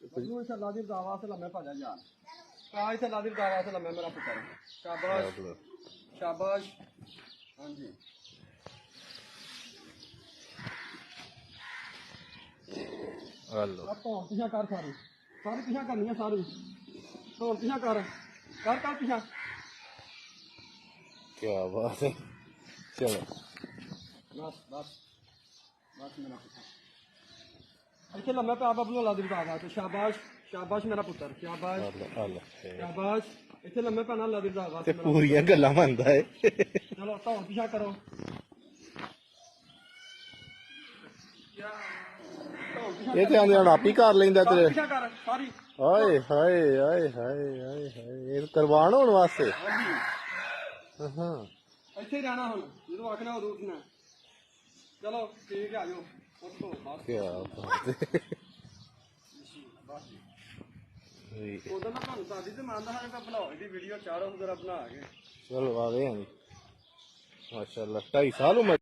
बबलू इसे अल्लाह दी रज़ा वास्ते लम्मे भजा जा का इसे अल्लाह दी रज़ा वास्ते लम्मे मेरा पुत्र शाबाश शाबाश हाँ जी हेलो धौन पिछा कर सारी सारी पिछा करनी है सारी धौन पिछा कर पिछा क्या बात है चलो बस बस बस मेरा पुत्र इतने लम्बे पे आप अपने अल्लाह दी रज़ा वास्ते शाबाश शाबाश मेरा पुत्र शाबाश हेलो शाबाश इतने लम्बे पे ना अल्लाह दी रज़ा ते वास्ते पूरियां गल्लां मनदा है चलो धौन पिछा करो ये ते आंदे आप ही कर लेंदा तेरे पिछा कर सारी हाय हाय हाय हाय हाय हाय ये कुर्बान होने वास्ते हाँ ਇੱਥੇ ਹੀ ਰਹਿਣਾ ਹੁਣ ਜਦੋਂ ਆਖਣਾ ਉਦੋਂ ਉੱਠਣਾ ਚਲੋ ਠੀਕ ਹੈ ਆਜੋ ਉੱਠ ਤੋਂ ਬਸ क्या बात है ਉਦੋਂ ਮੈਂ ਤੁਹਾਨੂੰ ਸਾਡੀ ਤੇ ਮੰਨਦਾ ਹਾਂ ਕਿ ਬਣਾਓ ਇਹਦੀ ਵੀਡੀਓ ਚਾਰੋਂ ਜਰਾ ਬਣਾ ਕੇ चलो आ गए हैं जी माशाल्लाह 2.5 साल उम्र